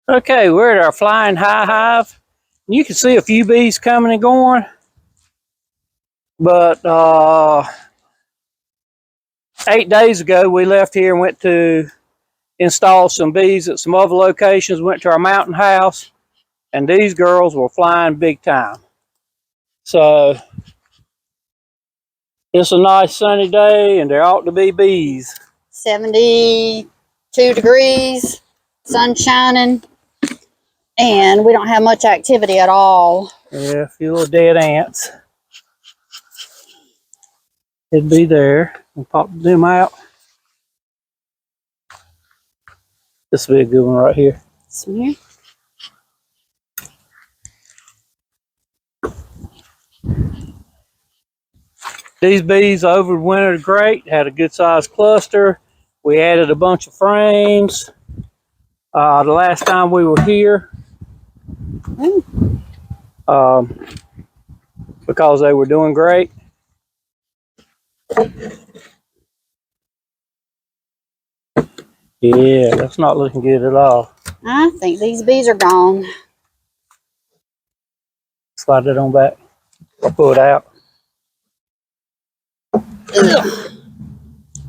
Okay, we're at our flying high hive. You can see a few bees coming and going, but 8 days ago we left here and went to install some bees at some other locations, went to our mountain house, and these girls were flying big time. So it's a nice sunny day and there ought to be bees. 72 degrees, sun shining, and we don't have much activity at all. Yeah, a few little dead ants. It'd be there. We'll pop them out. This will be a good one right here. See? These bees overwintered great, had a good sized cluster. We added a bunch of frames the last time we were here because they were doing great. Yeah, that's not looking good at all. I think these bees are gone. Slide it on back. I'll pull it out.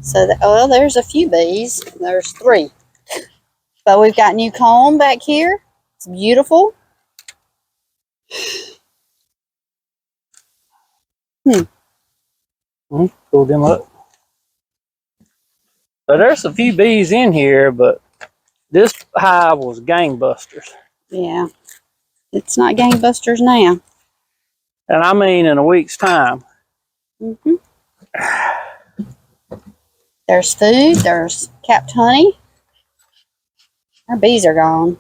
So, there's a few bees. There's 3. But we've got new comb back here. It's beautiful. Pull them up. So there's a few bees in here, but this hive was gangbusters. Yeah. It's not gangbusters now. And I mean in a week's time. There's food. There's capped honey. Our bees are gone.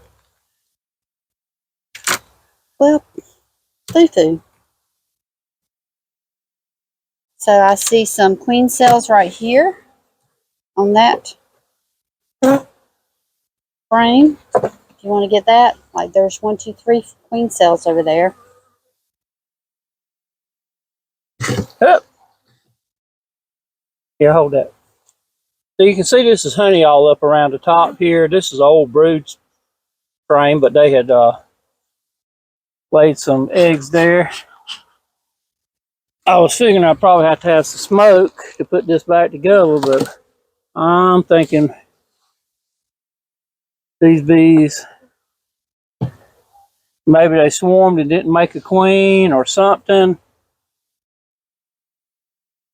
Well, foo-foo. So I see some queen cells right here on that frame. If you want to get that, like there's 1, 2, 3 queen cells over there. Up. Yeah, hold that. So you can see this is honey all up around the top here. This is an old brood frame, but they had laid some eggs there. I was figuring I'd probably have to have some smoke to put this back together, but I'm thinking these bees, maybe they swarmed and didn't make a queen or something.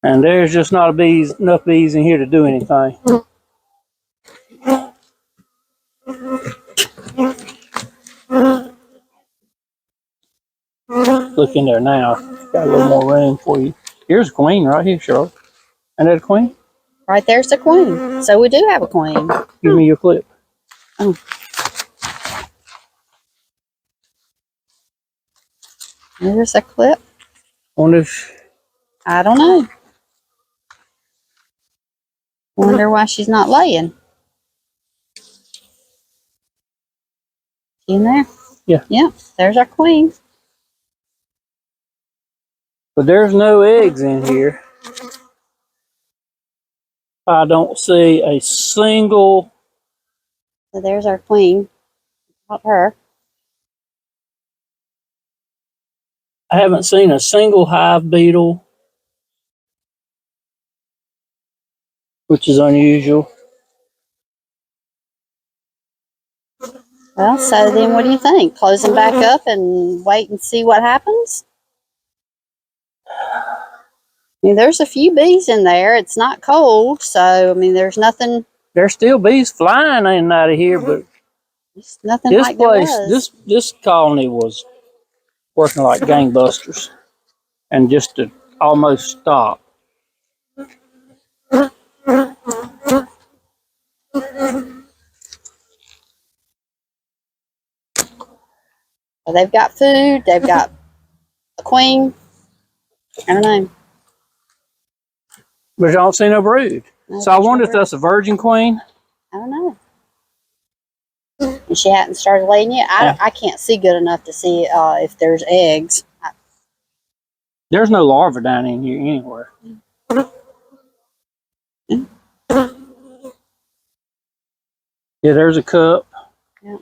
And there's just not enough bees in here to do anything. Look in there now. Got a little more room for you. Here's a queen right here, Charlotte. Ain't that a queen? Right there's the queen. So we do have a queen. Give me your clip. Oh. There's a clip. Wonder if I don't know. Wonder why she's not laying. In there? Yeah. Yeah, there's our queen. But there's no eggs in here. I don't see a single. So there's our queen. Not her. I haven't seen a single hive beetle, which is unusual. Well, so then what do you think? Close them back up and wait and see what happens? I mean, there's a few bees in there. It's not cold, so, I mean, there's nothing. There's still bees flying in and out of here, but It's nothing this like place, there was. this colony was working like gangbusters, and just to almost stop. Well, they've got food. They've got a queen. I don't know. But y'all don't see no brood. So I wonder if that's a virgin queen. I don't know. And she hadn't started laying yet. I can't see good enough to see if there's eggs. There's no larva down in here anywhere. Yeah, there's a cup. Yeah.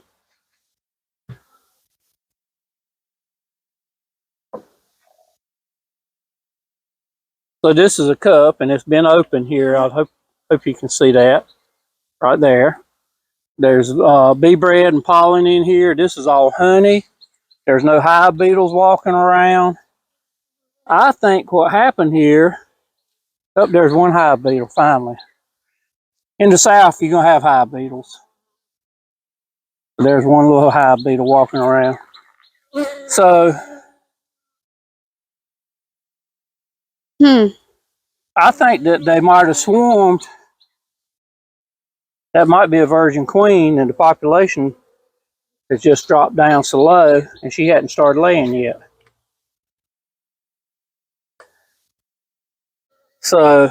So this is a cup, and it's been open here. I hope you can see that right there. There's bee bread and pollen in here. This is all honey. There's no hive beetles walking around. I think what happened here, oh, there's one hive beetle finally. In the south, you're going to have hive beetles. There's one little hive beetle walking around. So, I think that they might have swarmed. That might be a virgin queen, and the population has just dropped down so low, and she hadn't started laying yet. So,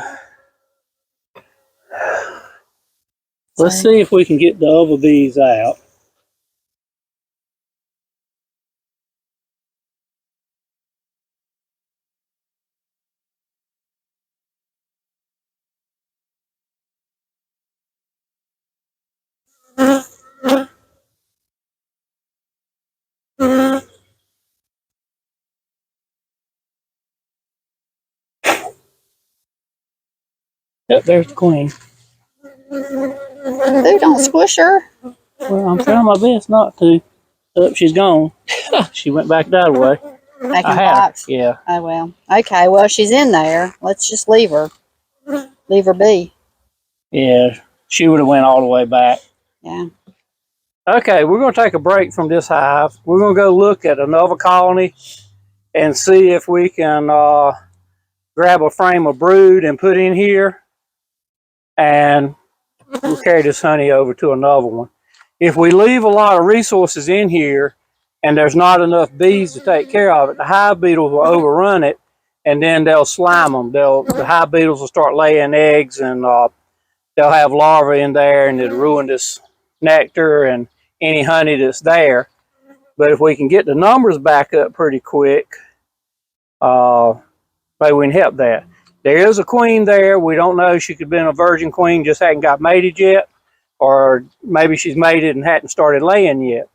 let's see if we can get the other bees out. Yep, there's the queen. Ooh, don't squish her. Well, I'm trying my best not to. Oh, she's gone. She went back that way. Back in the box? Yeah. Oh, well. Okay, well, she's in there. Let's just leave her. Leave her be. Yeah, she would have went all the way back. Yeah. Okay, we're going to take a break from this hive. We're going to go look at another colony and see if we can grab a frame of brood and put in here. And we'll carry this honey over to another one. If we leave a lot of resources in here and there's not enough bees to take care of it, the hive beetles will overrun it, and then they'll slime them. The hive beetles will start laying eggs, and they'll have larvae in there, and it'll ruin this nectar and any honey that's there. But if we can get the numbers back up pretty quick, maybe we can help that. There is a queen there. We don't know. She could have been a virgin queen, just hadn't got mated yet. Or maybe she's mated and hadn't started laying yet.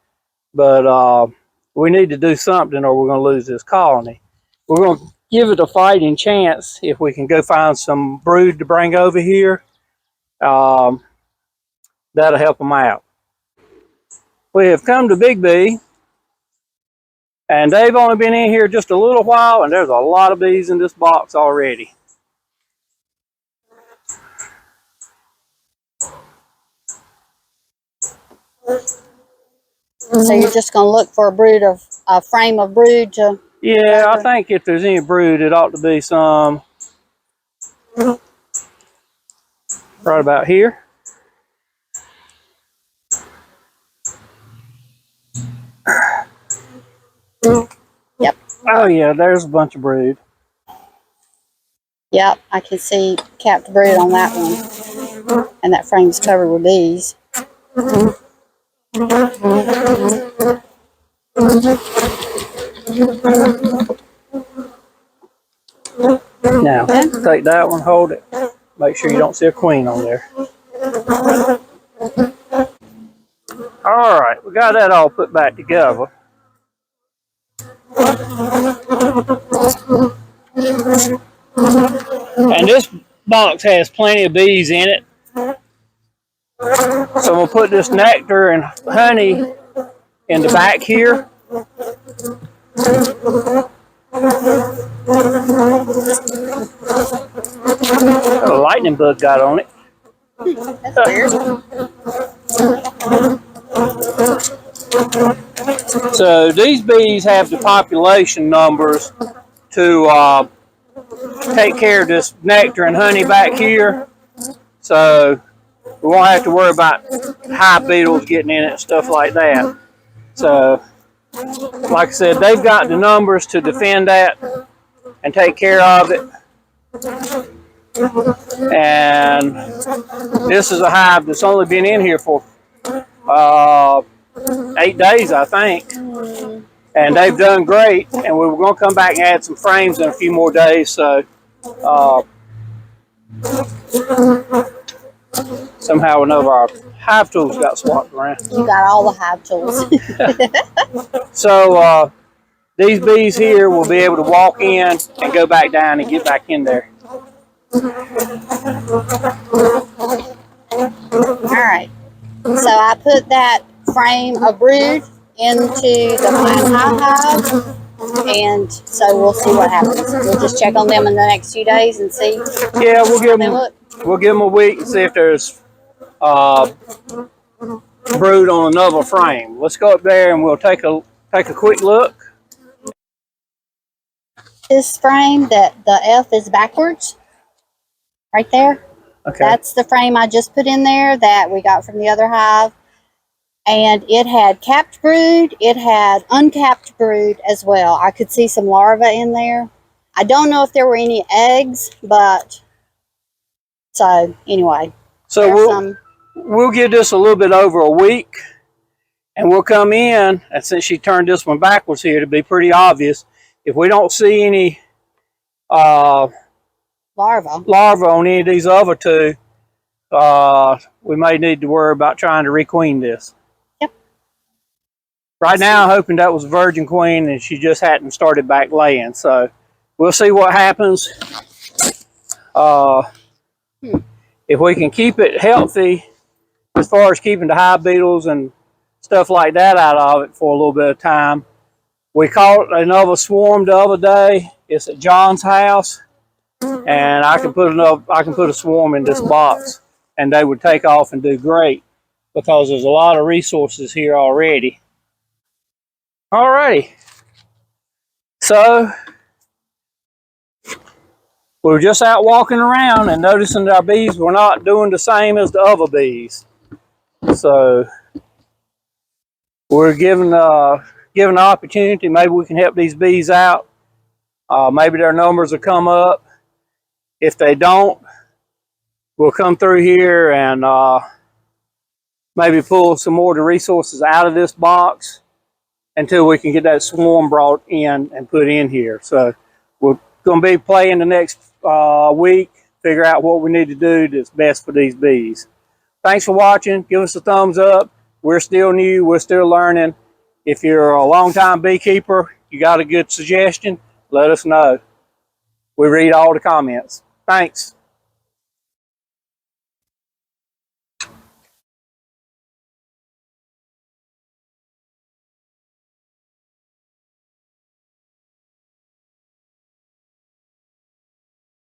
But we need to do something or we're going to lose this colony. We're going to give it a fighting chance if we can go find some brood to bring over here. That'll help them out. We have come to Big Bee. And they've only been in here just a little while, and there's a lot of bees in this box already. So you're just going to look for a frame of brood to... Yeah, I think if there's any brood, it ought to be some right about here. Yep. Oh yeah, there's a bunch of brood. Yep, I can see capped brood on that one. And that frame's covered with bees. Now, take that one, hold it. Make sure you don't see a queen on there. All right, we got that all put back together. And this box has plenty of bees in it. So we'll put this nectar and honey in the back here. A lightning bug got on it. That's weird. So these bees have the population numbers to take care of this nectar and honey back here. So we won't have to worry about hive beetles getting in it and stuff like that. So, like I said, they've got the numbers to defend that and take care of it. And this is a hive that's only been in here for 8 days, I think. And they've done great. And we were going to come back and add some frames in a few more days. So, somehow or another, our hive tools got swapped around. You got all the hive tools. So these bees here will be able to walk in and go back down and get back in there. Alright, so I put that frame of brood into the hive, and so we'll see what happens. We'll just check on them in the next few days and see Yeah, how they look. we'll give them a week and see if there's brood on another frame. Let's go up there and we'll take a quick look. This frame, that the F is backwards, right there. Okay. That's the frame I just put in there that we got from the other hive. And it had capped brood, it had uncapped brood as well. I could see some larvae in there. I don't know if there were any eggs, but so anyway. So we'll give this a little bit over a week, and we'll come in, and since she turned this one backwards here to be pretty obvious, if we don't see any larvae on any of these other two, we may need to worry about trying to requeen this. Yep. Right now, I'm hoping that was a virgin queen and she just hadn't started back laying. So we'll see what happens. If we can keep it healthy as far as keeping the hive beetles and stuff like that out of it for a little bit of time. We caught another swarm the other day. It's at John's house, and I can put a swarm in this box, and they would take off and do great because there's a lot of resources here already. Alrighty, so we were just out walking around and noticing that our bees were not doing the same as the other bees. So we're given an opportunity. Maybe we can help these bees out. Maybe their numbers will come up. If they don't, we'll come through here and maybe pull some more of the resources out of this box until we can get that swarm brought in and put in here. So we're going to be playing the next week, figure out what we need to do that's best for these bees. Thanks for watching. Give us a thumbs up. We're still new. We're still learning. If you're a long-time beekeeper, you got a good suggestion, let us know. We read all the comments. Thanks.